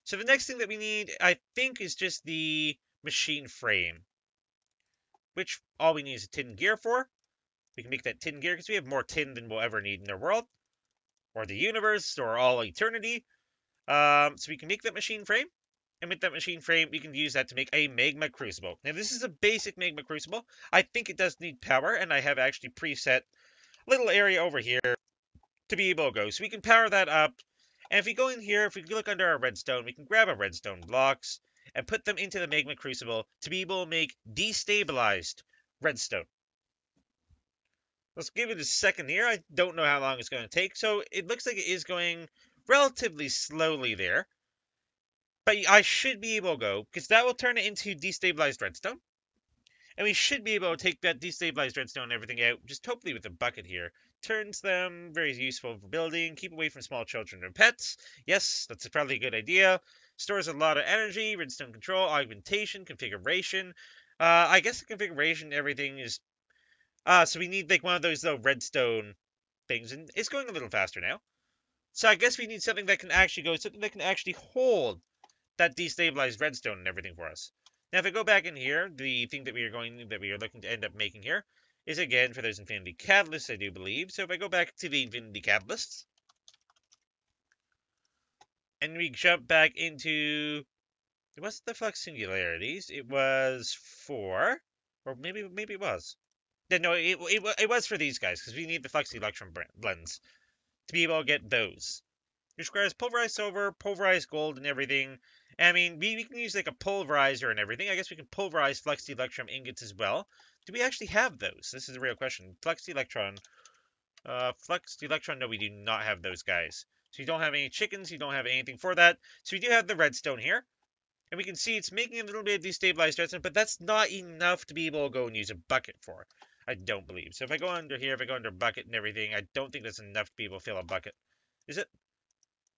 So the next thing that we need, I think, is just the machine frame, which all we need is a tin gear for. We can make that tin gear because we have more tin than we'll ever need in our world, or the universe, or all eternity. So we can make that machine frame, and with that machine frame, we can use that to make a magma crucible. Now, this is a basic magma crucible. I think it does need power, and I have actually preset a little area over here to be able to go. So we can power that up. And if we go in here, if we look under our redstone, we can grab our redstone blocks and put them into the magma crucible to be able to make destabilized redstone. Let's give it a second here. I don't know how long it's going to take. So it looks like it is going relatively slowly there. But I should be able to go, because that will turn it into destabilized redstone. And we should be able to take that destabilized redstone and everything out, just hopefully with a bucket here. Turns them very useful for building. Keep away from small children and pets. Yes, that's probably a good idea. Stores a lot of energy. Redstone control, augmentation, configuration. I guess the configuration, everything is... so we need like one of those little redstone things, and it's going a little faster now. So I guess we need something that can actually go, something that can actually hold that destabilized redstone and everything for us. Now, if I go back in here, the thing that we are looking to end up making here is again for those infinity catalysts, I do believe. So if I go back to the infinity catalysts, and we jump back into, it wasn't the flux singularities, it was for, or maybe it was. Yeah, no, it was for these guys because we need the flux electron blends to be able to get those. Which requires pulverized silver, pulverized gold, and everything. I mean, we can use like a pulverizer and everything. I guess we can pulverize flux electron ingots as well. Do we actually have those? This is a real question. Flux electron. No, we do not have those guys. So you don't have any chickens, you don't have anything for that. So we do have the redstone here. And we can see it's making a little bit of destabilized redstone, but that's not enough to be able to go and use a bucket for. I don't believe. So if I go under here, if I go under bucket and everything, I don't think that's enough to be able to fill a bucket. Is it?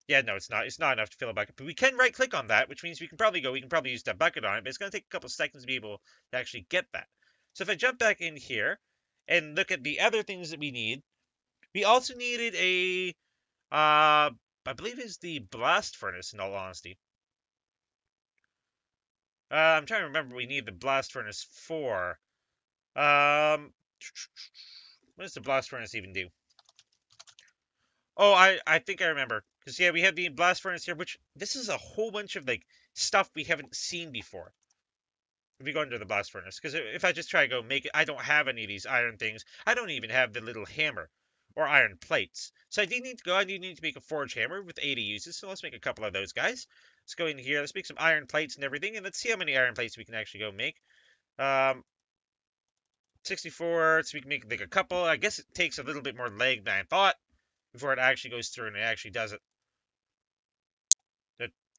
Yeah, no, it's not. It's not enough to fill a bucket. But we can right-click on that, which means we can probably use that bucket on it, but it's going to take a couple seconds to be able to actually get that. So if I jump back in here and look at the other things that we need, we also needed a, I believe it's the blast furnace, in all honesty. I'm trying to remember what we need the blast furnace for. Um, what does the blast furnace even do? Oh, I think I remember. Because, yeah, we have the blast furnace here, which this is a whole bunch of, like, stuff we haven't seen before. If we go into the blast furnace. Because if I just try to go make it, I don't have any of these iron things. I don't even have the little hammer or iron plates. So I do need to go. I do need to make a forge hammer with 80 uses. So let's make a couple of those guys. Let's go in here. Let's make some iron plates and everything. And let's see how many iron plates we can actually go make. 64. So we can make like a couple. I guess it takes a little bit more leg than I thought before it actually goes through and it actually does it.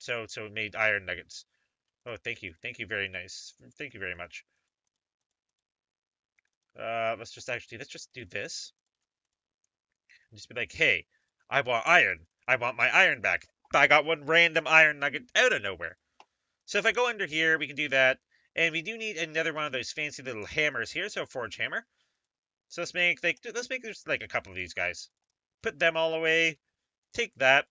So it made iron nuggets. Oh, thank you. Thank you. Very nice. Thank you very much. Let's just do this. And just be like, hey, I want iron. I want my iron back. I got one random iron nugget out of nowhere. So if I go under here, we can do that. And we do need another one of those fancy little hammers here. So a forge hammer. So let's make just like a couple of these guys. Put them all away. Take that.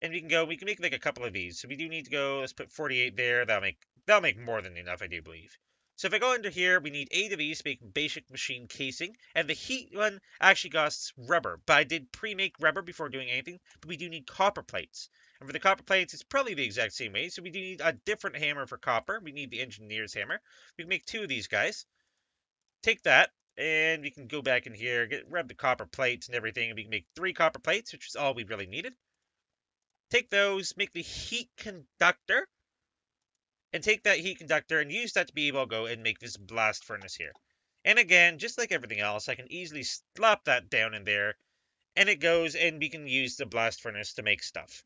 And we can make like a couple of these. So we do need to go, let's put 48 there. That'll make more than enough, I do believe. So if I go into here, we need 8 of these to make basic machine casing. And the heat one actually costs rubber. But I did pre-make rubber before doing anything. But we do need copper plates. And for the copper plates, it's probably the exact same way. So we do need a different hammer for copper. We need the engineer's hammer. We can make 2 of these guys. Take that. And we can go back in here, grab the copper plates and everything. And we can make 3 copper plates, which is all we really needed. Take those, make the heat conductor, and take that heat conductor and use that to be able to go and make this blast furnace here. And again, just like everything else, I can easily slap that down in there, and it goes, and we can use the blast furnace to make stuff.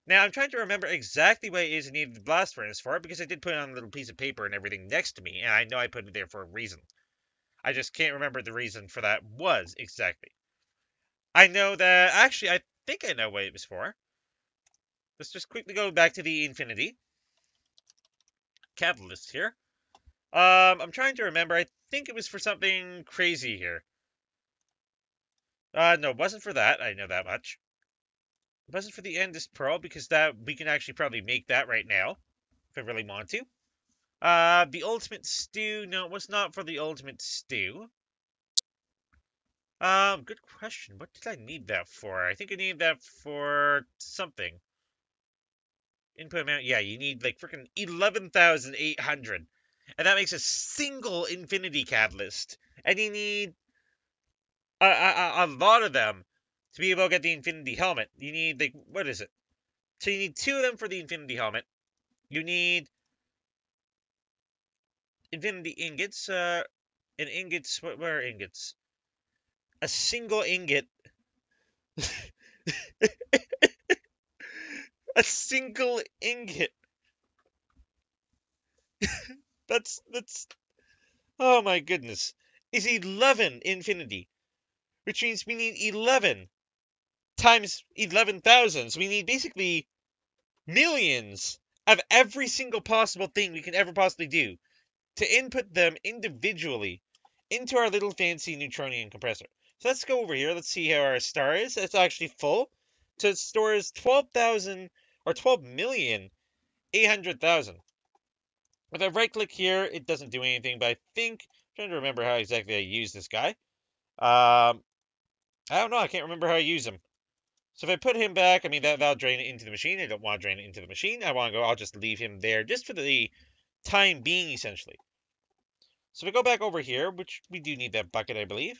Now, I'm trying to remember exactly what it is I needed the blast furnace for, because I did put it on a little piece of paper and everything next to me, and I know I put it there for a reason. I just can't remember the reason for that was exactly. I know that, actually, I think I know what it was for. Let's just quickly go back to the infinity catalyst here. I'm trying to remember. I think it was for something crazy here. No, it wasn't for that. I know that much. It wasn't for the Endless Pearl, because that we can actually probably make that right now if I really want to. The Ultimate Stew. No, it was not for the Ultimate Stew. Good question. What did I need that for? I think I need that for something. Input amount. Yeah, you need like freaking 11,800. And that makes a single infinity catalyst. And you need a lot of them to be able to get the infinity helmet. You need, like, what is it? So you need 2 of them for the infinity helmet. You need infinity ingots. And ingots, where are ingots? A single ingot. A single ingot. That's, oh my goodness. Is 11 infinity. Which means we need 11 times 11,000. So we need basically millions of every single possible thing we can ever possibly do to input them individually into our little fancy neutronium compressor. So let's go over here. Let's see how our star is. It's actually full. So it stores 12,000 or 12,800,000. If I right click here, it doesn't do anything, but I think, I'm trying to remember how exactly I use this guy. I don't know. I can't remember how I use him. So if I put him back, I mean, that'll drain it into the machine. I don't want to drain it into the machine. I want to go, I'll just leave him there just for the time being, essentially. So if we go back over here, which we do need that bucket, I believe.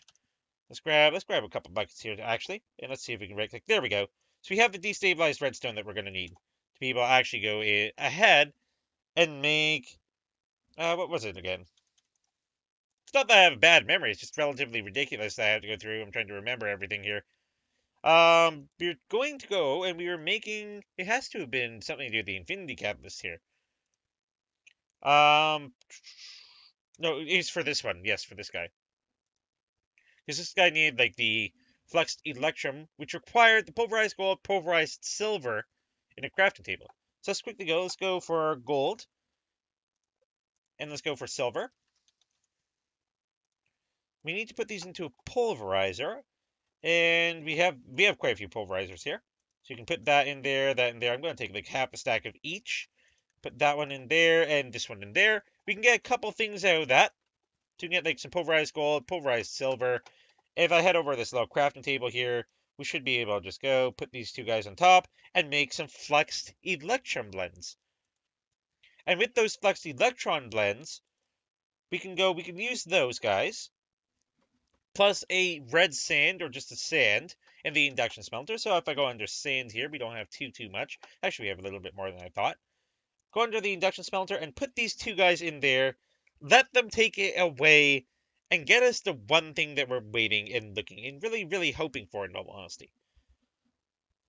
Let's grab a couple buckets here, actually. And let's see if we can right click. There we go. So we have the destabilized redstone that we're going to need to be able to actually go ahead and make, what was it again? It's not that I have a bad memory. It's just relatively ridiculous that I have to go through. I'm trying to remember everything here. We're going to go, and we were making, it has to have been something to do with the infinity catalyst here. No, it's for this one. Yes, for this guy. Because this guy needed, like, the fluxed electrum, which required the pulverized gold, pulverized silver in a crafting table. So let's quickly go. Let's go for gold. And let's go for silver. We need to put these into a pulverizer. And we have quite a few pulverizers here. So you can put that in there, that in there. I'm going to take like half a stack of each. Put that one in there and this one in there. We can get a couple things out of that. So we can get like some pulverized gold, pulverized silver. If I head over this little crafting table here, we should be able to just go put these 2 guys on top and make some fluxed electron blends. And with those fluxed electron blends, we can use those guys plus a red sand or just a sand in the induction smelter. So if I go under sand here, we don't have too much. Actually, we have a little bit more than I thought. Go under the induction smelter and put these 2 guys in there. Let them take it away and get us the one thing that we're waiting and looking and really, really hoping for, in all honesty,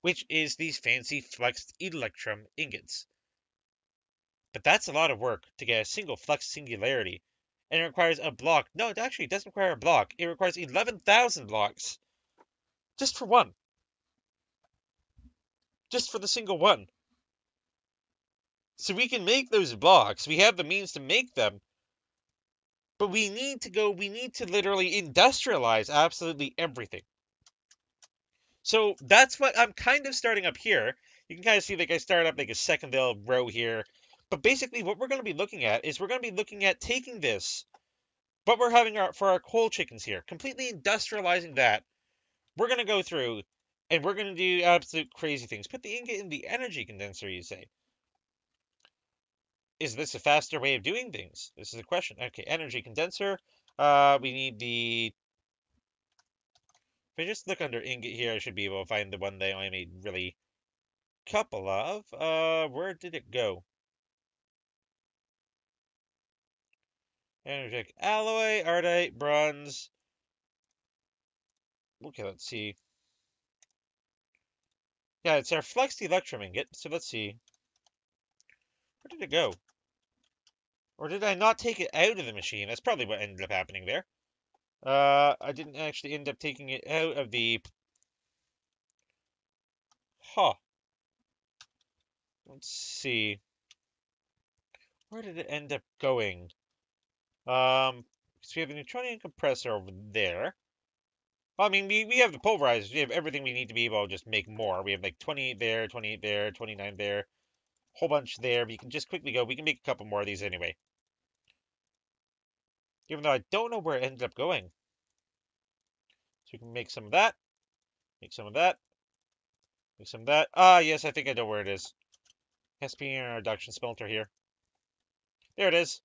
which is these fancy flexed electrum ingots. But that's a lot of work to get a single flux singularity. And it requires a block. No, it actually doesn't require a block. It requires 11,000 blocks. Just for one. Just for the single one. So we can make those blocks. We have the means to make them. But we need to literally industrialize absolutely everything. So that's what I'm kind of starting up here. You can kind of see like I started up like a second little row here. But basically what we're going to be looking at is we're going to be looking at taking this, what we're having for our coal chickens here, completely industrializing that. We're going to go through and we're going to do absolute crazy things. Put the ingot in the energy condenser, you say. Is this a faster way of doing things? This is a question. Okay, energy condenser. We need the... If I just look under ingot here, I should be able to find the one that I only made really couple of. Where did it go? Energetic alloy, ardite, bronze. Okay, let's see. Yeah, it's our flux electrum ingot. So let's see. Where did it go? Or did I not take it out of the machine? That's probably what ended up happening there. I didn't actually end up taking it out of the... Huh. Let's see. Where did it end up going? So we have the neutronium compressor over there. Well, I mean, we have the pulverizers. We have everything we need to be able to just make more. We have like 28 there, 28 there, 29 there, whole bunch there. We can just quickly go. We can make a couple more of these anyway. Even though I don't know where it ended up going. So we can make some of that, make some of that, make some of that. Ah, yes, I think I know where it is. Has to be in our reduction smelter here. There it is.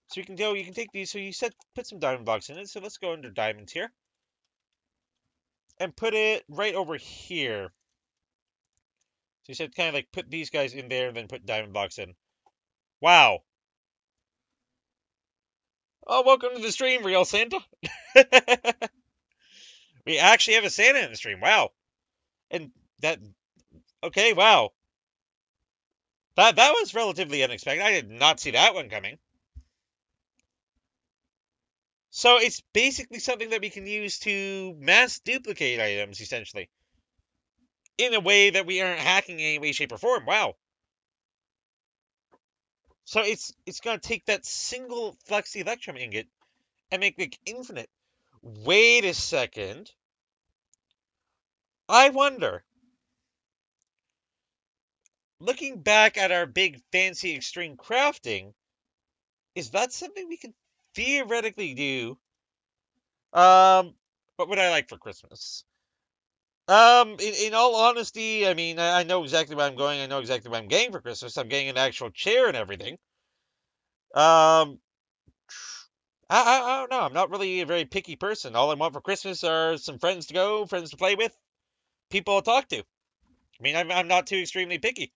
So you can go, you can take these. So you said put some diamond blocks in it. So let's go under diamonds here. And put it right over here. So you said kind of like put these guys in there and then put diamond blocks in. Wow. Oh, welcome to the stream, Real Santa. We actually have a Santa in the stream. Wow. And that, okay, wow. That was relatively unexpected. I did not see that one coming. So it's basically something that we can use to mass duplicate items, essentially. In a way that we aren't hacking in any way, shape, or form. Wow. So it's going to take that single flux electrum ingot and make like infinite. Wait a second. I wonder. Looking back at our big fancy extreme crafting, is that something we can theoretically do? What would I like for Christmas? In all honesty, I mean, I know exactly where I'm going. I know exactly what I'm getting for Christmas. I'm getting an actual chair and everything. Um, I don't know. I'm not really a very picky person. All I want for Christmas are some friends to go, friends to play with, people to talk to. I mean, I'm not too extremely picky.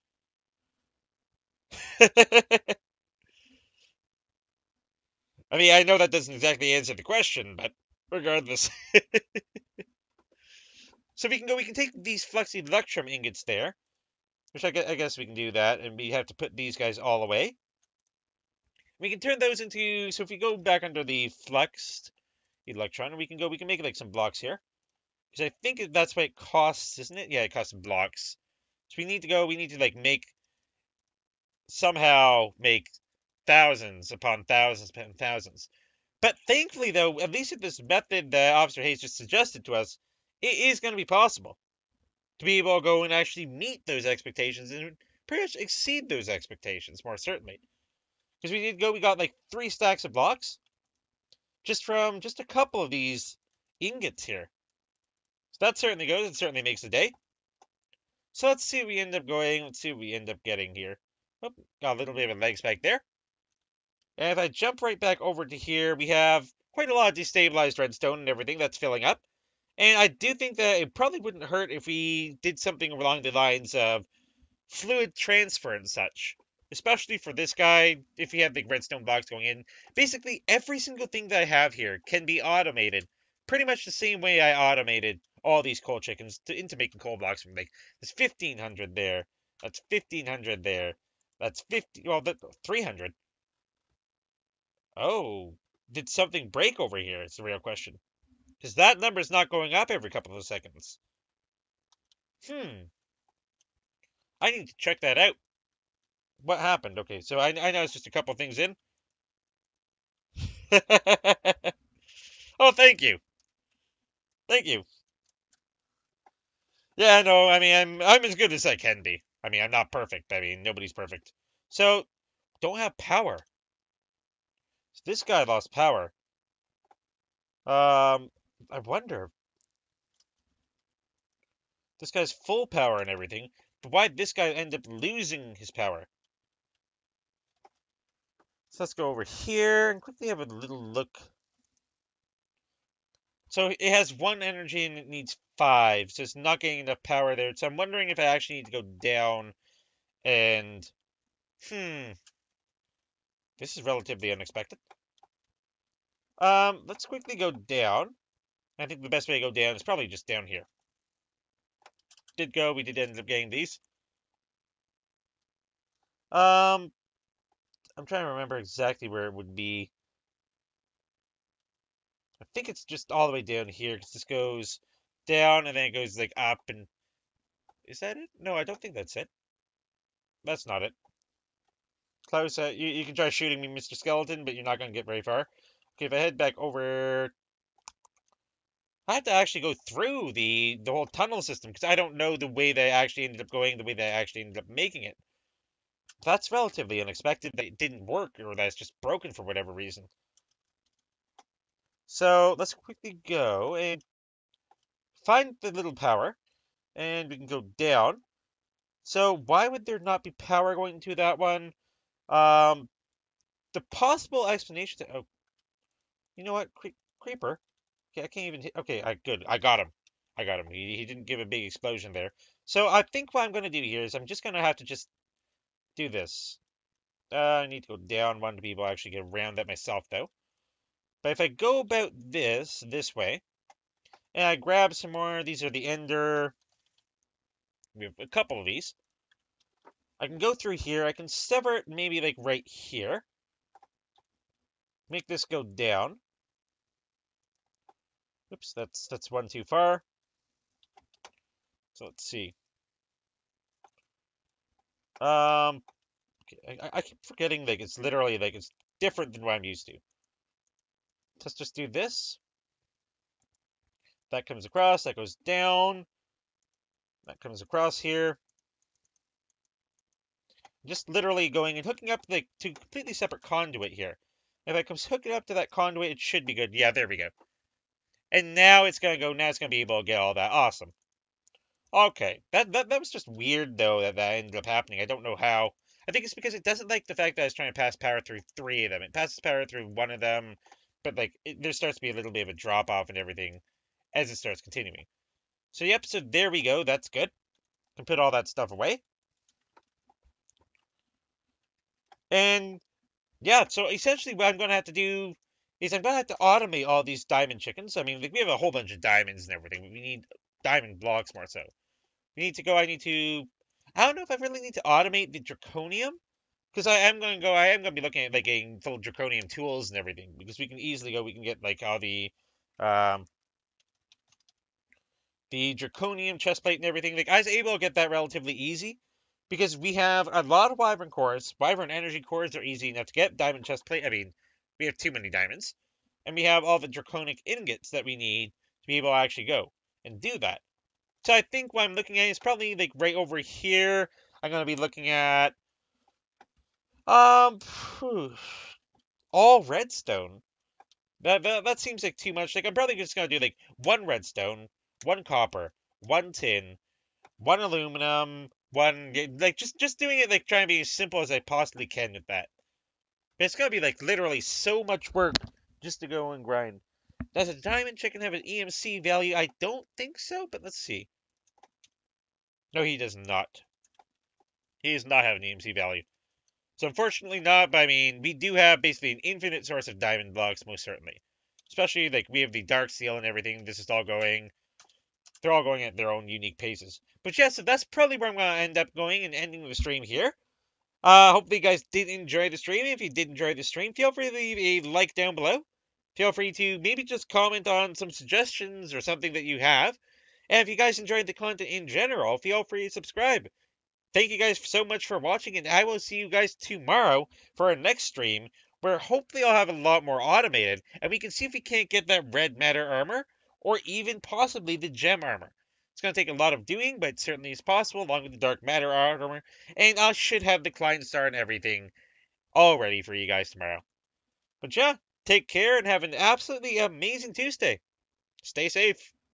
I mean, I know that doesn't exactly answer the question, but regardless. So we can take these flux electrum ingots there, which I guess we can do that, and we have to put these guys all away. We can turn those into, so if we go back under the fluxed electron, we can make like some blocks here. Because I think that's what it costs, isn't it? Yeah, it costs blocks. So we need to like somehow make thousands upon thousands upon thousands. But thankfully, though, at least with this method that Officer Hayes just suggested to us, it is going to be possible to be able to go and actually meet those expectations and pretty much exceed those expectations, more certainly. Because we got like 3 stacks of blocks just from just a couple of these ingots here. So that certainly goes. It certainly makes the day. So let's see what we end up going. Let's see what we end up getting here. Oh, got a little bit of a leg spike there. And if I jump right back over to here, we have quite a lot of destabilized redstone and everything that's filling up. And I do think that it probably wouldn't hurt if we did something along the lines of fluid transfer and such. Especially for this guy, if he had the redstone blocks going in. Basically, every single thing that I have here can be automated. Pretty much the same way I automated all these coal chickens into making coal blocks. From like, there's 1,500 there. That's 1,500 there. That's 50, well, 300. Oh, did something break over here? It's the real question. Because that number is not going up every couple of seconds. I need to check that out. What happened? Okay, so I know it's just a couple things in. Oh, thank you. Thank you. Yeah, no, I mean, I'm as good as I can be. I mean, I'm not perfect. I mean, nobody's perfect. So, don't have power. So this guy lost power. I wonder. This guy's full power and everything, but why'd this guy end up losing his power? So let's go over here and quickly have a little look. So it has 1 energy and it needs 5, so it's not getting enough power there. So I'm wondering if I actually need to go down and... This is relatively unexpected. Let's quickly go down. I think the best way to go down is probably just down here. We did end up getting these. I'm trying to remember exactly where it would be. I think it's just all the way down here, because this goes down and then it goes like up and... Is that it? No, I don't think that's it. That's not it. Close. You can try shooting me, Mr. Skeleton, but you're not going to get very far. Okay, if I head back over... I have to actually go through the whole tunnel system, because I don't know the way they actually ended up going, the way they actually ended up making it. That's relatively unexpected that it didn't work, or that it's just broken for whatever reason. So, let's quickly go and find the little power, and we can go down. So, why would there not be power going to that one? Um, the possible explanation to... Oh, you know what? Creeper. Okay, I can't even hit... Okay, good. I got him. I got him. He didn't give a big explosion there. So I think what I'm going to do here is I'm just going to have to just do this. I need to go down one to be able to actually get around that myself, though. But if I go about this way, and I grab some more, these are the ender... We have a couple of these. I can go through here. I can sever it maybe like right here. Make this go down. Oops, that's one too far. So let's see. Okay, I keep forgetting like it's literally like it's different than what I'm used to. Let's just do this. That comes across, that goes down. That comes across here. Just literally going and hooking up like to completely separate conduit here. If I comes hooking up to that conduit, it should be good. Yeah, there we go. And now it's gonna go. Now it's gonna be able to get all that. Awesome. Okay, that was just weird though that ended up happening. I don't know how. I think it's because it doesn't like the fact that it's trying to pass power through 3 of them. It passes power through one of them, but like there starts to be a little bit of a drop off and everything as it starts continuing. So yep, so there we go. That's good. Can put all that stuff away. And yeah, so essentially what I'm gonna have to do is I'm gonna have to automate all these diamond chickens. I mean, like, we have a whole bunch of diamonds and everything, but we need diamond blocks more so. We need to go. I don't know if I really need to automate the draconium, because I am going to be looking at like getting full draconium tools and everything, because we can easily go. We can get like all um the draconium chestplate and everything. Like I was able to get that relatively easy, because we have a lot of wyvern cores. Wyvern energy cores are easy enough to get. Diamond chestplate. I mean, we have too many diamonds, and we have all the draconic ingots that we need to be able to actually go and do that. So I think what I'm looking at is probably like right over here. I'm gonna be looking at um all redstone. That seems like too much. Like I'm probably just gonna do like 1 redstone, 1 copper, 1 tin, 1 aluminum, one like just doing it like trying to be as simple as I possibly can with that. But it's gonna be like literally so much work just to go and grind. Does a diamond chicken have an EMC value? I don't think so, but let's see. No, he does not. He does not have an EMC value. So unfortunately not, but I mean, we do have basically an infinite source of diamond blocks, most certainly. Especially, like, we have the dark seal and everything. This is all going... They're all going at their own unique paces. But yeah, so that's probably where I'm going to end up going and ending the stream here. Hopefully you guys did enjoy the stream. If you did enjoy the stream, feel free to leave a like down below. Feel free to maybe just comment on some suggestions or something that you have. And if you guys enjoyed the content in general, feel free to subscribe. Thank you guys so much for watching, and I will see you guys tomorrow for our next stream, where hopefully I'll have a lot more automated, and we can see if we can't get that red matter armor, or even possibly the gem armor. It's going to take a lot of doing, but it certainly is possible, along with the dark matter armor. And I should have the Klein Star and everything all ready for you guys tomorrow. But yeah, take care and have an absolutely amazing Tuesday. Stay safe.